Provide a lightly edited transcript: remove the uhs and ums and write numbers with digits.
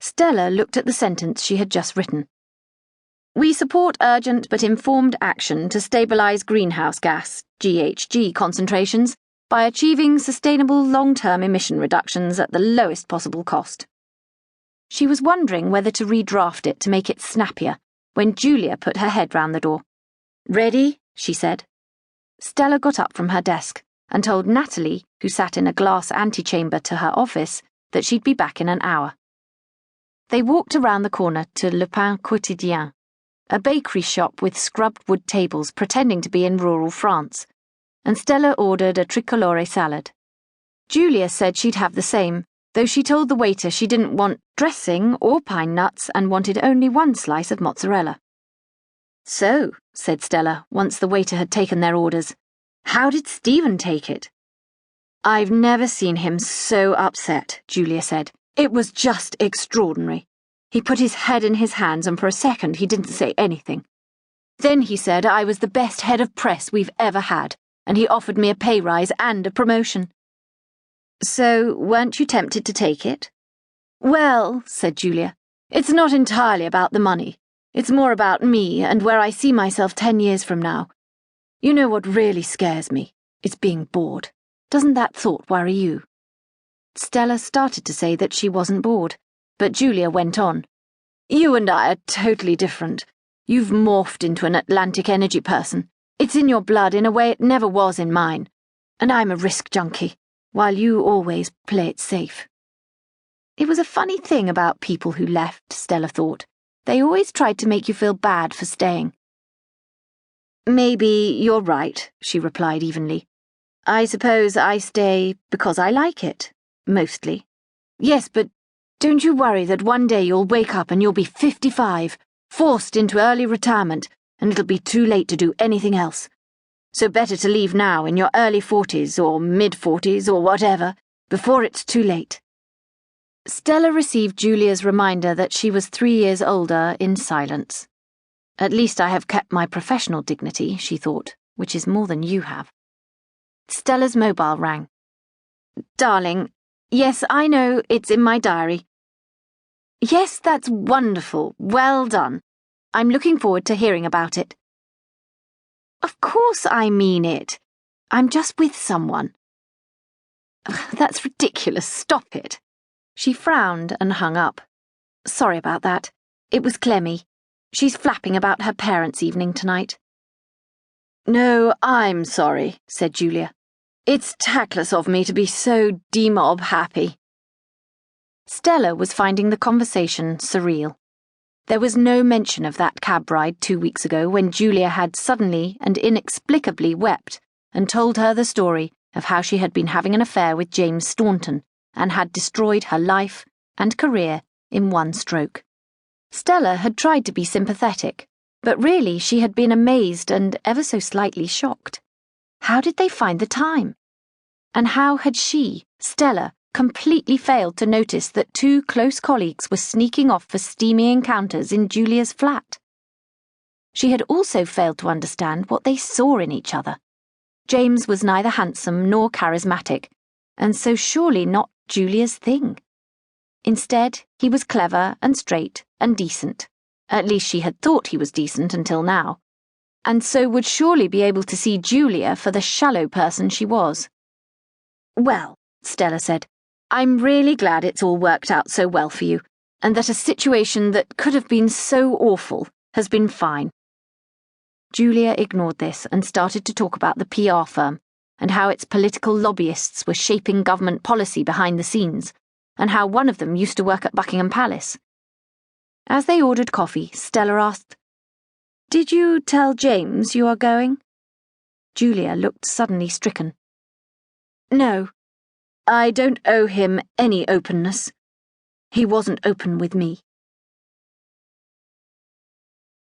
Stella looked at the sentence she had just written. We support urgent but informed action to stabilize greenhouse gas, GHG, concentrations by achieving sustainable long-term emission reductions at the lowest possible cost. She was wondering whether to redraft it to make it snappier when Julia put her head round the door. Ready? She said. Stella got up from her desk and told Natalie, who sat in a glass antechamber to her office, that she'd be back in an hour. They walked around the corner to Le Pain Quotidien, a bakery shop with scrubbed wood tables pretending to be in rural France, and Stella ordered a tricolore salad. Julia said she'd have the same, though she told the waiter she didn't want dressing or pine nuts and wanted only one slice of mozzarella. So, said Stella, once the waiter had taken their orders, how did Stephen take it? I've never seen him so upset, Julia said. It was just extraordinary. He put his head in his hands and for a second he didn't say anything. Then he said I was the best head of press we've ever had, and he offered me a pay rise and a promotion. So, weren't you tempted to take it? Well, said Julia, it's not entirely about the money. It's more about me and where I see myself 10 years from now. You know what really scares me? It's being bored. Doesn't that thought worry you? Stella started to say that she wasn't bored, but Julia went on. You and I are totally different. You've morphed into an Atlantic energy person. It's in your blood in a way it never was in mine. And I'm a risk junkie, while you always play it safe. It was a funny thing about people who left, Stella thought. They always tried to make you feel bad for staying. Maybe you're right, she replied evenly. I suppose I stay because I like it. Mostly. Yes, but don't you worry that one day you'll wake up and you'll be 55, forced into early retirement, and it'll be too late to do anything else. So better to leave now in your early 40s or mid-40s or whatever, before it's too late. Stella received Julia's reminder that she was 3 years older in silence. At least I have kept my professional dignity, she thought, which is more than you have. Stella's mobile rang. Darling, yes, I know, it's in my diary. Yes, that's wonderful. Well done. I'm looking forward to hearing about it. Of course I mean it. I'm just with someone. That's ridiculous. Stop it. She frowned and hung up. Sorry about that. It was Clemmy. She's flapping about her parents' evening tonight. No, I'm sorry, said Julia. It's tactless of me to be so demob happy. Stella was finding the conversation surreal. There was no mention of that cab ride 2 weeks ago when Julia had suddenly and inexplicably wept and told her the story of how she had been having an affair with James Staunton and had destroyed her life and career in one stroke. Stella had tried to be sympathetic, but really she had been amazed and ever so slightly shocked. How did they find the time? And how had she, Stella, completely failed to notice that 2 close colleagues were sneaking off for steamy encounters in Julia's flat? She had also failed to understand what they saw in each other. James was neither handsome nor charismatic, and so surely not Julia's thing. Instead, he was clever and straight and decent. At least she had thought he was decent until now, and so would surely be able to see Julia for the shallow person she was. Well, Stella said, I'm really glad it's all worked out so well for you, and that a situation that could have been so awful has been fine. Julia ignored this and started to talk about the PR firm and how its political lobbyists were shaping government policy behind the scenes, and how one of them used to work at Buckingham Palace. As they ordered coffee, Stella asked, Did you tell James you are going? Julia looked suddenly stricken. No, I don't owe him any openness. He wasn't open with me.